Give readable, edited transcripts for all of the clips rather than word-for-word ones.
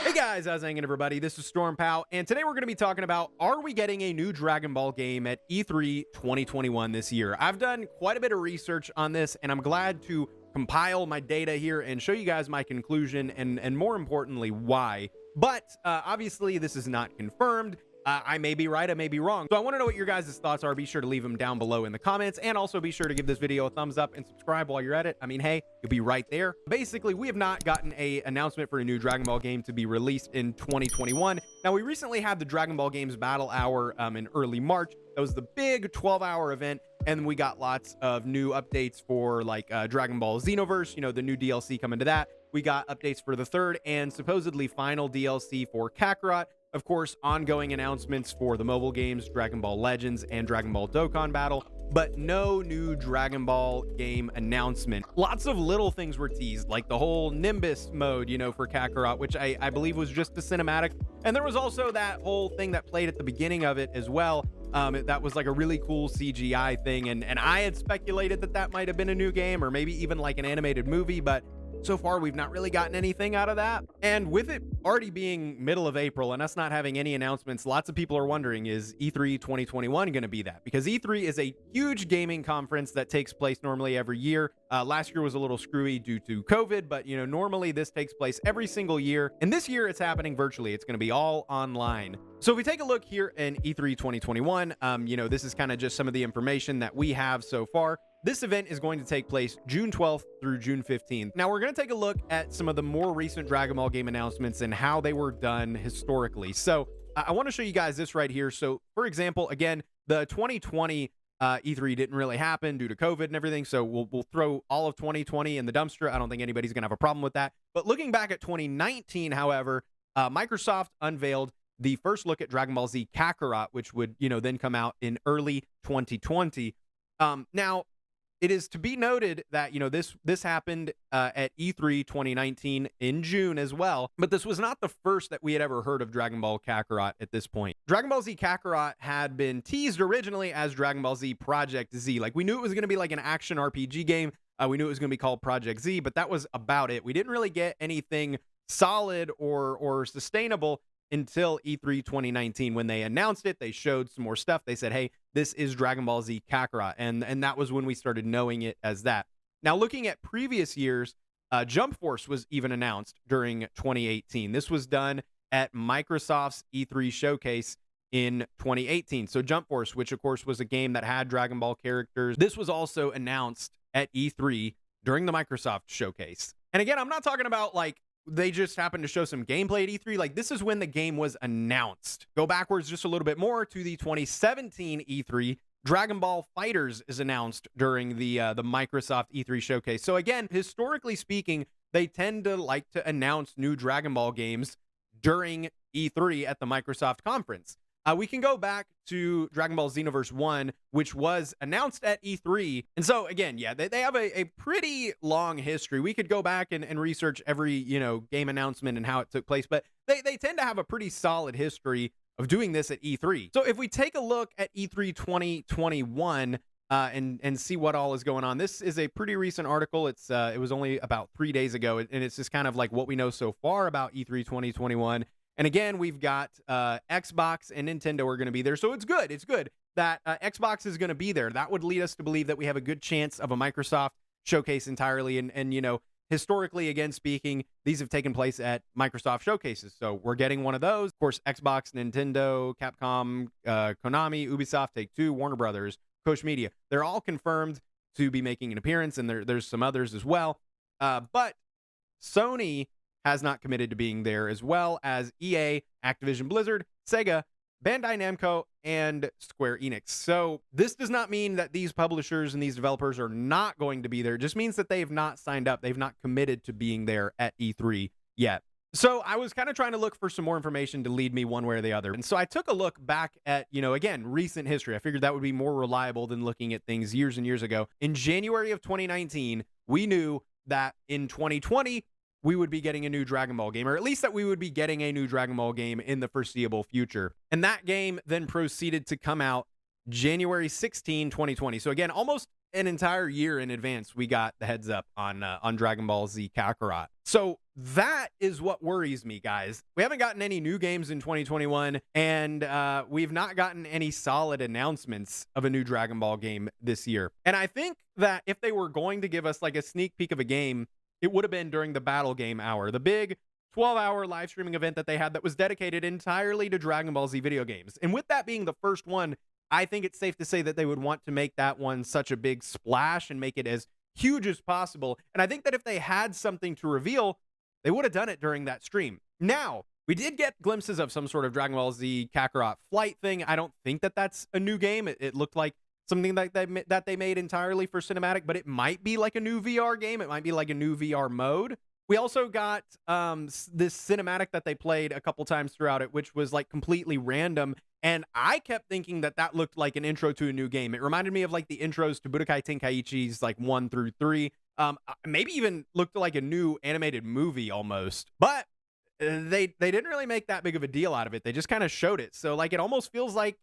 Hey guys, how's it hanging, everybody? This is StormPow, and today we're going to be talking about, are we getting a new Dragon Ball game at E3 2021 this year? I've done quite a bit of research on this, and I'm glad to compile my data here and show you guys my conclusion, and more importantly, why. But obviously, this is not confirmed. I may be right, I may be wrong. So I want to know what your guys' thoughts are. Be sure to leave them down below in the comments, and also be sure to give this video a thumbs up and subscribe while you're at it. I mean, hey, you'll be right there. Basically, we have not gotten an announcement for a new Dragon Ball game to be released in 2021. Now, we recently had the Dragon Ball Games Battle Hour in early March. That was the big 12-hour event, and we got lots of new updates for like Dragon Ball Xenoverse, you know, the new DLC coming to that. We got updates for the third and supposedly final DLC for Kakarot. Of course, ongoing announcements for the mobile games, Dragon Ball Legends and Dragon Ball Dokkan Battle, but no new Dragon Ball game announcement. Lots of little things were teased, like the whole Nimbus mode, you know, for Kakarot, which I believe was just a cinematic. And there was also that whole thing that played at the beginning of it as well. That was like a really cool CGI thing. And I had speculated that that might have been a new game or maybe even like an animated movie, but so far, we've not really gotten anything out of that. And with it already being middle of April and us not having any announcements, lots of people are wondering, is E3 2021 going to be that? Because E3 is a huge gaming conference that takes place normally every year. Last year was a little screwy due to COVID, but, you know, normally this takes place every single year. And this year it's happening virtually. It's going to be all online. So if we take a look here in E3 2021, you know, this is kind of just some of the information that we have so far. This event is going to take place June 12th through June 15th. Now, we're going to take a look at some of the more recent Dragon Ball game announcements and how they were done historically. So I want to show you guys this right here. So, for example, again, the 2020 E3 didn't really happen due to COVID and everything. So we'll throw all of 2020 in the dumpster. I don't think anybody's going to have a problem with that. But looking back at 2019, however, Microsoft unveiled the first look at Dragon Ball Z Kakarot, which would, you know, then come out in early 2020. Now, it is to be noted that, you know, this happened at E3 2019 in June as well, but this was not the first that we had ever heard of Dragon Ball Kakarot at this point. Dragon Ball Z Kakarot had been teased originally as Dragon Ball Z Project Z. Like, we knew it was going to be like an action RPG game. We knew it was going to be called Project Z, but that was about it. We didn't really get anything solid or sustainable until E3 2019. When they announced it, they showed some more stuff. They said, hey, this is Dragon Ball Z Kakarot. And that was when we started knowing it as that. Now, looking at previous years, Jump Force was even announced during 2018. This was done at Microsoft's E3 showcase in 2018. So Jump Force, which of course was a game that had Dragon Ball characters, this was also announced at E3 during the Microsoft showcase. And again, I'm not talking about like they just happened to show some gameplay at E3. Like, this is when the game was announced. Go backwards just a little bit more to the 2017 E3. Dragon Ball FighterZ is announced during the Microsoft E3 showcase. So again, historically speaking, they tend to like to announce new Dragon Ball games during E3 at the Microsoft conference. We can go back to Dragon Ball Xenoverse 1, which was announced at E3. And so, again, yeah, they have a pretty long history. We could go back and research every, you know, game announcement and how it took place, but they tend to have a pretty solid history of doing this at E3. So if we take a look at E3 2021 and see what all is going on, this is a pretty recent article. It was only about 3 days ago, and it's just kind of like what we know so far about E3 2021. And again, we've got Xbox and Nintendo are going to be there. So it's good. It's good that Xbox is going to be there. That would lead us to believe that we have a good chance of a Microsoft showcase entirely. And you know, historically, again, speaking, these have taken place at Microsoft showcases. So we're getting one of those. Of course, Xbox, Nintendo, Capcom, Konami, Ubisoft, Take-Two, Warner Brothers, Koch Media. They're all confirmed to be making an appearance, and there's some others as well. But Sony has not committed to being there, as well as EA, Activision Blizzard, Sega, Bandai Namco, and Square Enix. So this does not mean that these publishers and these developers are not going to be there. It just means that they have not signed up. They've not committed to being there at E3 yet. So I was kind of trying to look for some more information to lead me one way or the other. And so I took a look back at, you know, again, recent history. I figured that would be more reliable than looking at things years and years ago. In January of 2019, we knew that in 2020, we would be getting a new Dragon Ball game, or at least that we would be getting a new Dragon Ball game in the foreseeable future. And that game then proceeded to come out January 16, 2020. So again, almost an entire year in advance, we got the heads up on Dragon Ball Z Kakarot. So that is what worries me, guys. We haven't gotten any new games in 2021, and we've not gotten any solid announcements of a new Dragon Ball game this year. And I think that if they were going to give us like a sneak peek of a game, it would have been during the Battle Game Hour, the big 12-hour live streaming event that they had that was dedicated entirely to Dragon Ball Z video games. And with that being the first one, I think it's safe to say that they would want to make that one such a big splash and make it as huge as possible. And I think that if they had something to reveal, they would have done it during that stream. Now, we did get glimpses of some sort of Dragon Ball Z Kakarot flight thing. I don't think that that's a new game. It looked like something that they made entirely for cinematic, but it might be like a new VR game. It might be like a new VR mode. We also got this cinematic that they played a couple times throughout it, which was like completely random. And I kept thinking that that looked like an intro to a new game. It reminded me of like the intros to Budokai Tenkaichi's like 1 through 3. Maybe even looked like a new animated movie almost. But they didn't really make that big of a deal out of it. They just kind of showed it. So like it almost feels like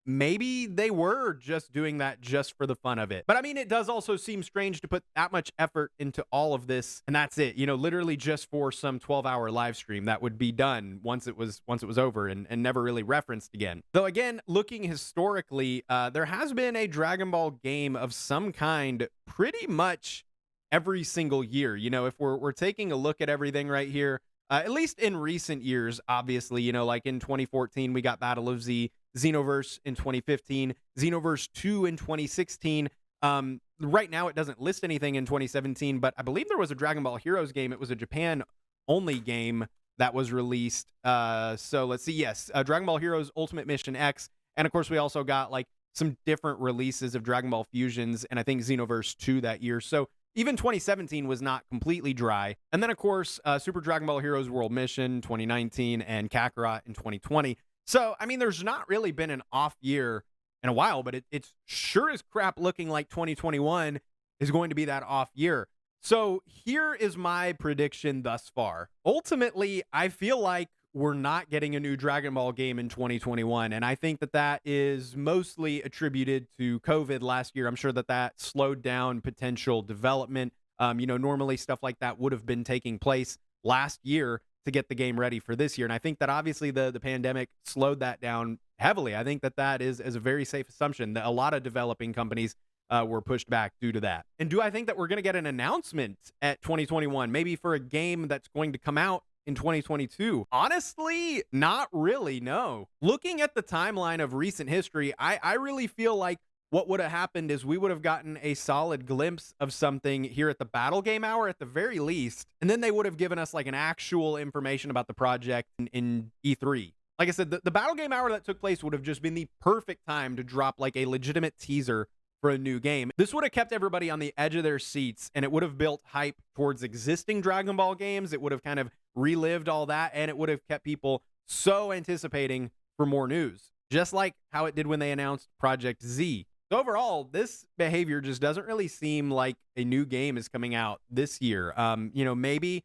maybe they were just doing that just for the fun of it. But I mean, it does also seem strange to put that much effort into all of this, and that's it, you know, literally just for some 12-hour live stream that would be done once it was over and never really referenced again. Though again, looking historically, there has been a Dragon Ball game of some kind pretty much every single year. You know, if we're taking a look at everything right here, at least in recent years, obviously, you know, like in 2014, we got Battle of Z, Xenoverse in 2015, Xenoverse 2 in 2016. Right now, it doesn't list anything in 2017, but I believe there was a Dragon Ball Heroes game. It was a Japan-only game that was released. So let's see. Yes, Dragon Ball Heroes Ultimate Mission X. And of course, we also got like some different releases of Dragon Ball Fusions and I think Xenoverse 2 that year. So even 2017 was not completely dry. And then, of course, Super Dragon Ball Heroes World Mission 2019 and Kakarot in 2020. So, I mean, there's not really been an off year in a while, but it's sure as crap looking like 2021 is going to be that off year. So here is my prediction thus far. Ultimately, I feel like we're not getting a new Dragon Ball game in 2021. And I think that that is mostly attributed to COVID last year. I'm sure that that slowed down potential development. You know, normally stuff like that would have been taking place last year to get the game ready for this year. And I think that obviously the pandemic slowed that down heavily. I think that that is a very safe assumption that a lot of developing companies were pushed back due to that. And do I think that we're going to get an announcement at 2021, maybe for a game that's going to come out in 2022? Honestly, not really, no. Looking at the timeline of recent history, I really feel like what would have happened is we would have gotten a solid glimpse of something here at the Battle Game Hour at the very least, and then they would have given us like an actual information about the project in E3. Like I said, the Battle Game Hour that took place would have just been the perfect time to drop like a legitimate teaser for a new game. This would have kept everybody on the edge of their seats, and it would have built hype towards existing Dragon Ball games. It would have kind of relived all that, and it would have kept people so anticipating for more news, just like how it did when they announced Project Z. So overall, this behavior just doesn't really seem like a new game is coming out this year. You know, maybe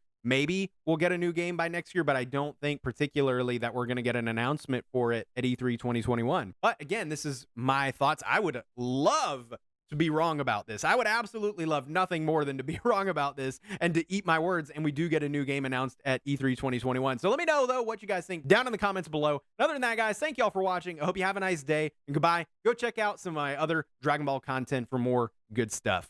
we'll get a new game by next year, but I don't think particularly that we're going to get an announcement for it at E3 2021. But again, this is my thoughts. I would love to be wrong about this. I would absolutely love nothing more than to be wrong about this and to eat my words, and we do get a new game announced at E3 2021. So let me know, though, what you guys think down in the comments below. And other than that, guys, thank y'all for watching. I hope you have a nice day, and goodbye. Go check out some of my other Dragon Ball content for more good stuff.